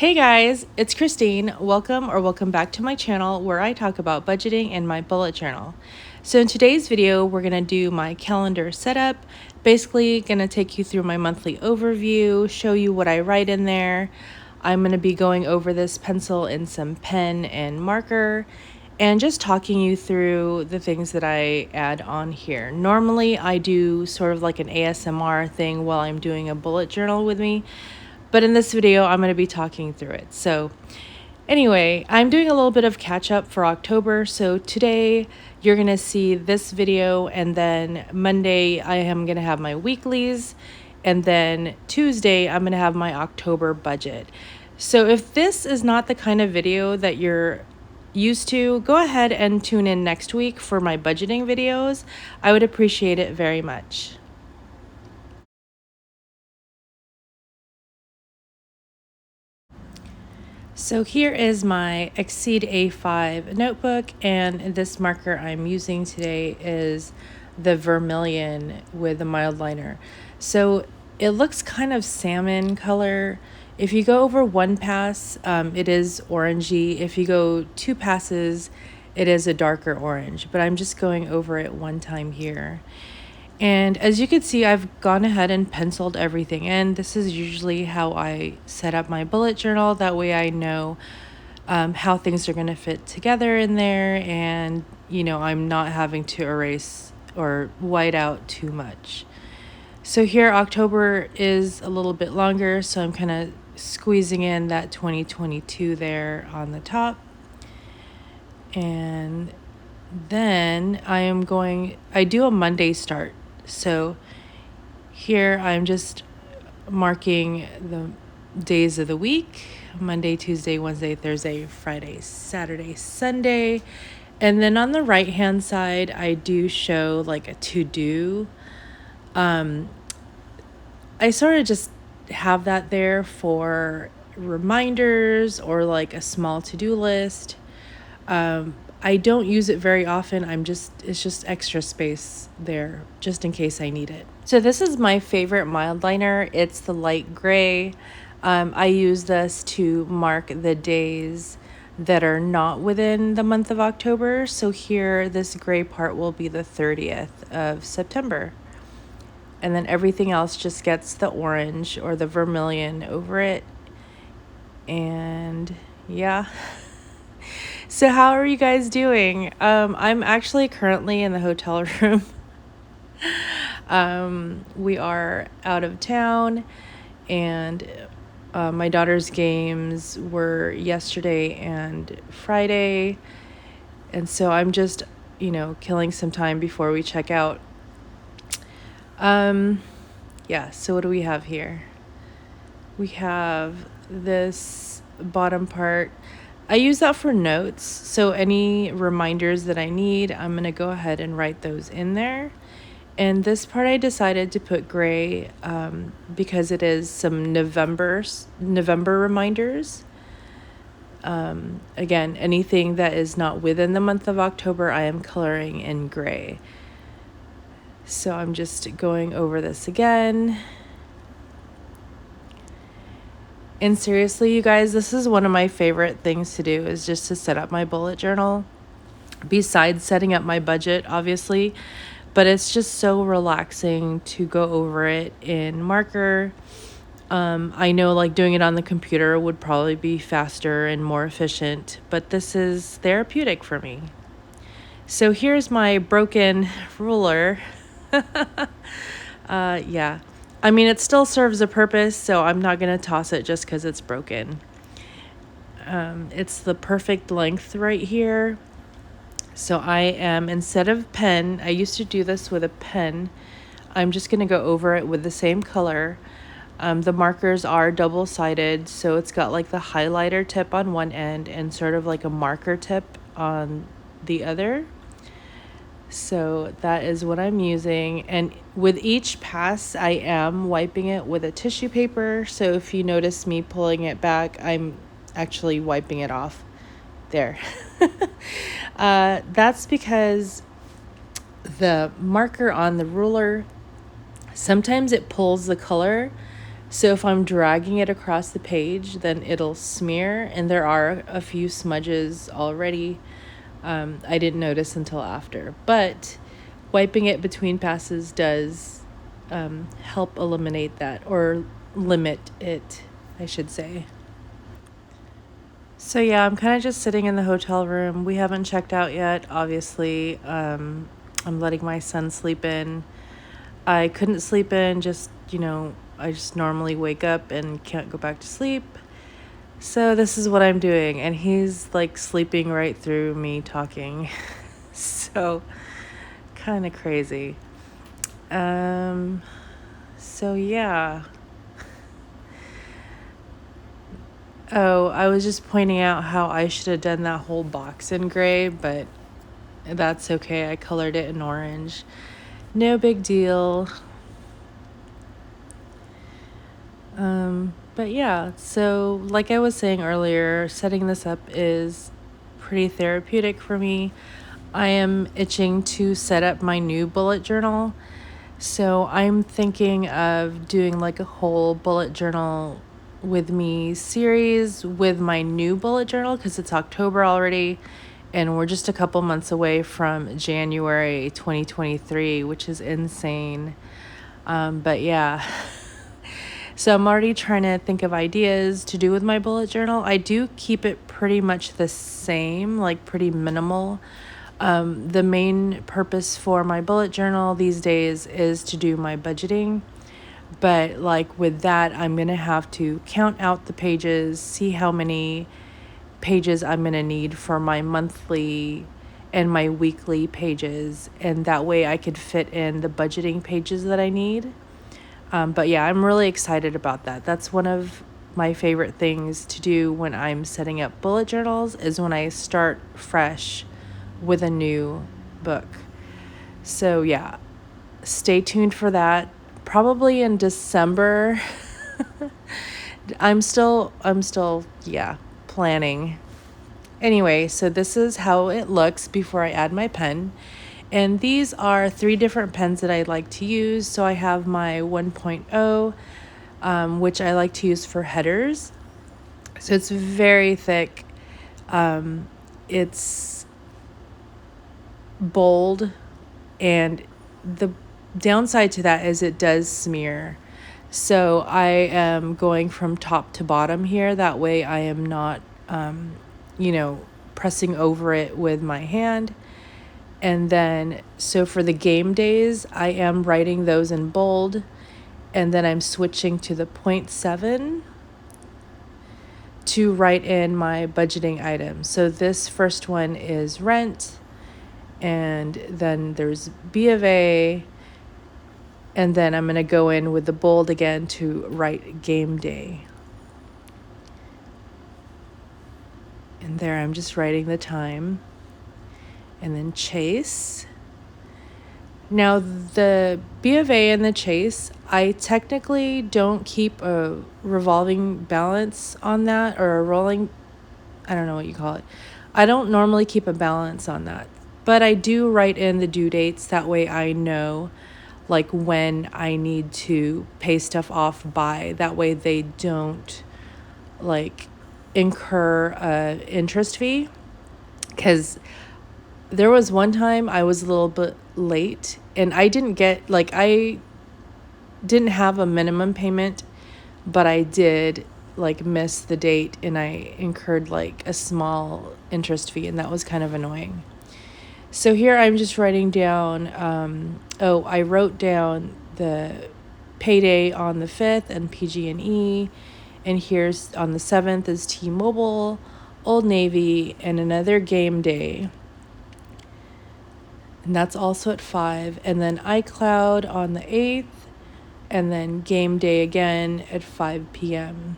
Hey guys, it's Kristine. Welcome back to my channel where I talk about budgeting in my bullet journal. So in today's video, we're going to do my calendar setup. Basically going to take you through my monthly overview, show you what I write in there. I'm going to be going over this pencil and some pen and marker and just talking you through the things that I add on here. Normally I do sort of like an ASMR thing while I'm doing a bullet journal with me. But in this video, I'm going to be talking through it. So anyway, I'm doing a little bit of catch up for October. So today you're going to see this video, and then Monday I am going to have my weeklies, and then Tuesday I'm going to have my October budget. So if this is not the kind of video that you're used to, go ahead and tune in next week for my budgeting videos. I would appreciate it very much. So here is my Exceed A5 notebook, and this marker I'm using today is the vermilion with the mild liner. So it looks kind of salmon color. If you go over one pass, it is orangey. If you go two passes, it is a darker orange, but I'm just going over it one time here. And as you can see, I've gone ahead and penciled everything in. This is usually how I set up my bullet journal. That way I know how things are going to fit together in there, and I'm not having to erase or white out too much. So here October is a little bit longer, so I'm kind of squeezing in that 2022 there on the top. And then I do a Monday start. So here I'm just marking the days of the week: Monday, Tuesday, Wednesday, Thursday, Friday, Saturday, Sunday. And then on the right hand side, I do show like a to-do. I sort of just have that there for reminders or like a small to-do list. I don't use it very often. It's just extra space there just in case I need it. So this is my favorite mild liner. It's the light gray. I use this to mark the days that are not within the month of October. So here, this gray part will be the 30th of September. And then everything else just gets the orange or the vermilion over it. And yeah. So how are you guys doing? I'm actually currently in the hotel room. We are out of town, and my daughter's games were yesterday and Friday. And so I'm just, killing some time before we check out. Yeah, so what do we have here? We have this bottom part. I use that for notes, so any reminders that I need, I'm going to go ahead and write those in there. And this part I decided to put gray because it is some November reminders. Again, anything that is not within the month of October, I am coloring in gray. So I'm just going over this again. And seriously, you guys, this is one of my favorite things to do, is just to set up my bullet journal, besides setting up my budget, obviously. But it's just so relaxing to go over it in marker. I know like doing it on the computer would probably be faster and more efficient, but this is therapeutic for me. So here's my broken ruler. Yeah. I mean, it still serves a purpose, so I'm not going to toss it just because it's broken. It's the perfect length right here. So I am, instead of pen, I used to do this with a pen. I'm just going to go over it with the same color. The markers are double-sided, so it's got like the highlighter tip on one end and sort of like a marker tip on the other. So that is what I'm using, and with each pass I am wiping it with a tissue paper. So if you notice me pulling it back, I'm actually wiping it off there. That's because the marker on the ruler, sometimes it pulls the color So if I'm dragging it across the page, then it'll smear, and there are a few smudges already. I didn't notice until after, but wiping it between passes does help eliminate that, or limit it, I should say. So yeah, I'm kind of just sitting in the hotel room. We haven't checked out yet, obviously. I'm letting my son sleep in. I couldn't sleep in, I just normally wake up and can't go back to sleep. So this is what I'm doing, and he's like sleeping right through me talking. So kind of crazy. So yeah. Oh, I was just pointing out how I should have done that whole box in gray, but that's okay. I colored it in orange. No big deal. But yeah, so like I was saying earlier, setting this up is pretty therapeutic for me. I am itching to set up my new bullet journal. So I'm thinking of doing like a whole bullet journal with me series with my new bullet journal, because it's October already and we're just a couple months away from January 2023, which is insane. But yeah. So I'm already trying to think of ideas to do with my bullet journal. I do keep it pretty much the same, like pretty minimal. The main purpose for my bullet journal these days is to do my budgeting. But like with that, I'm going to have to count out the pages, see how many pages I'm going to need for my monthly and my weekly pages. And that way I could fit in the budgeting pages that I need. But yeah, I'm really excited about that. That's one of my favorite things to do when I'm setting up bullet journals, is when I start fresh with a new book. So yeah, stay tuned for that. Probably in December. I'm still planning. Anyway, so this is how it looks before I add my pen. And these are 3 different pens that I like to use. So I have my 1.0, which I like to use for headers. So it's very thick. It's bold, and the downside to that is it does smear. So I am going from top to bottom here. That way I am not, pressing over it with my hand. And then, so for the game days, I am writing those in bold. And then I'm switching to the 0.7 to write in my budgeting items. So this first one is rent. And then there's B of A. And then I'm going to go in with the bold again to write game day. And there I'm just writing the time. And then Chase. Now the B of A and the Chase, I technically don't keep a revolving balance on that, or a rolling, I don't know what you call it. I don't normally keep a balance on that, but I do write in the due dates. That way I know like when I need to pay stuff off by. That way they don't like incur a interest fee. Because there was one time I was a little bit late and I didn't have a minimum payment, but I did like miss the date and I incurred like a small interest fee, and that was kind of annoying. So here I'm just writing down, I wrote down the payday on the 5th and PG&E, and here's on the 7th is T-Mobile, Old Navy, and another game day. And that's also at 5. And then iCloud on the 8th. And then game day again at 5 p.m.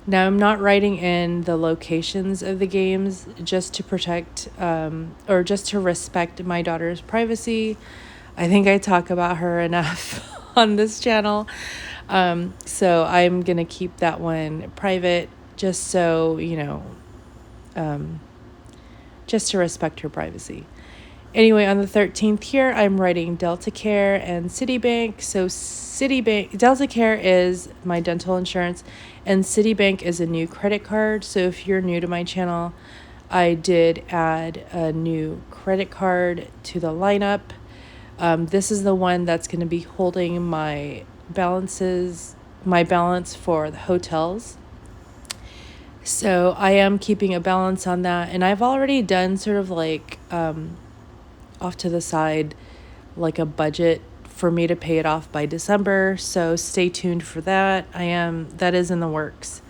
Now I'm not writing in the locations of the games just to protect or just to respect my daughter's privacy. I think I talk about her enough on this channel. So I'm going to keep that one private just so, just to respect her privacy. Anyway, on the 13th here, I'm writing Delta Care and Citibank. So Delta Care is my dental insurance, and Citibank is a new credit card. So if you're new to my channel, I did add a new credit card to the lineup. This is the one that's going to be holding my balance for the hotels. So I am keeping a balance on that, and I've already done sort of like off to the side like a budget for me to pay it off by December. So stay tuned for that. That is in the works.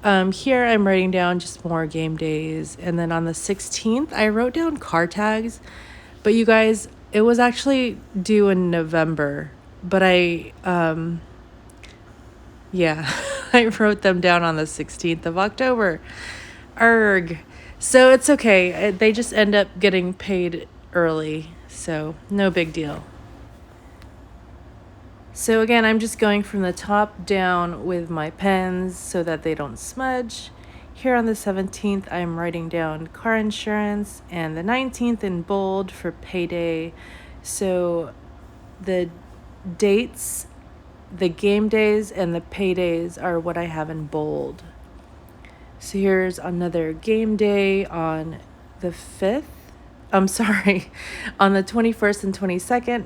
Here I'm writing down just more game days, and then on the 16th I wrote down car tags, but you guys, it was actually due in November, but I wrote them down on the 16th of October. Arg. So it's okay. They just end up getting paid early, so no big deal. So again, I'm just going from the top down with my pens so that they don't smudge. Here on the 17th, I'm writing down car insurance, and the 19th in bold for payday. So the dates, the game days, and the paydays are what I have in bold. So here's another game day on the 5th. I'm sorry, on the 21st and 22nd.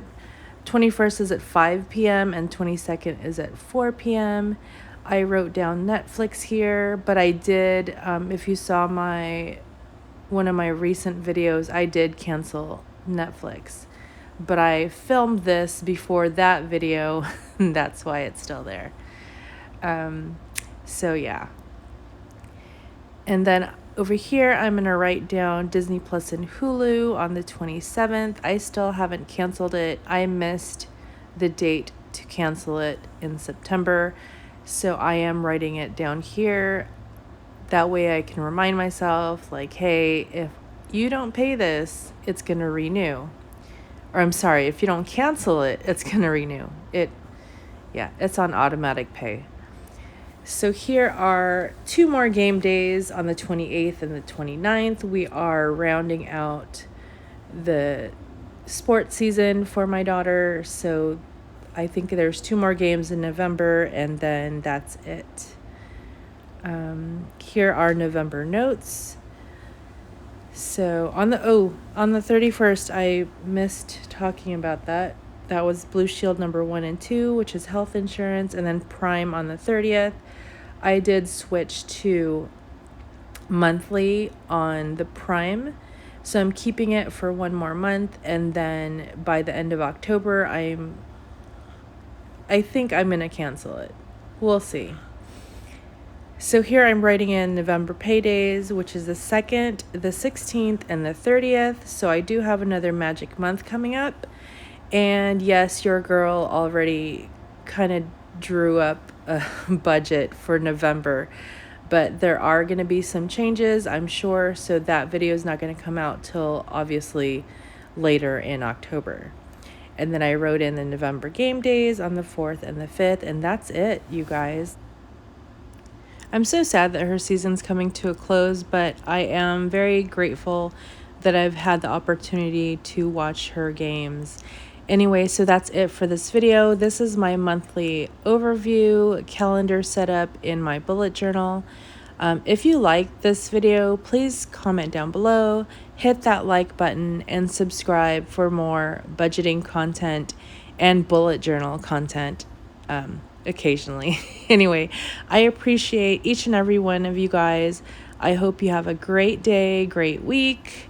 21st is at 5 p.m. and 22nd is at 4 p.m. I wrote down Netflix here, but I did, if you saw one of my recent videos, I did cancel Netflix. But I filmed this before that video, and that's why it's still there. So yeah. And then over here, I'm going to write down Disney Plus and Hulu on the 27th. I still haven't canceled it. I missed the date to cancel it in September, so I am writing it down here. That way I can remind myself, like, hey, if you don't pay this, it's going to renew. Or I'm sorry, if you don't cancel it, it's going to renew. It's on automatic pay. So here are 2 more game days on the 28th and the 29th. We are rounding out the sports season for my daughter. So I think there's 2 more games in November, and then that's it. Here are November notes. So on the 31st, I missed talking about that. That was Blue Shield number 1 and 2, which is health insurance, and then Prime on the 30th. I did switch to monthly on the Prime, so I'm keeping it for 1 more month, and then by the end of October, I think I'm going to cancel it. We'll see. So here I'm writing in November paydays, which is the 2nd, the 16th, and the 30th. So I do have another magic month coming up. And yes, your girl already kind of drew up a budget for November, but there are going to be some changes, I'm sure. So that video is not going to come out till obviously later in October. And then I wrote in the November game days on the 4th and the 5th, and that's it, you guys. I'm so sad that her season's coming to a close, but I am very grateful that I've had the opportunity to watch her games. Anyway, so that's it for this video. This is my monthly overview calendar setup in my bullet journal. If you like this video, please comment down below, hit that like button, and subscribe for more budgeting content and bullet journal content occasionally. Anyway, I appreciate each and every one of you guys. I hope you have a great day, great week,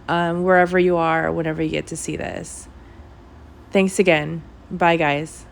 wherever you are, whenever you get to see this. Thanks again. Bye, guys.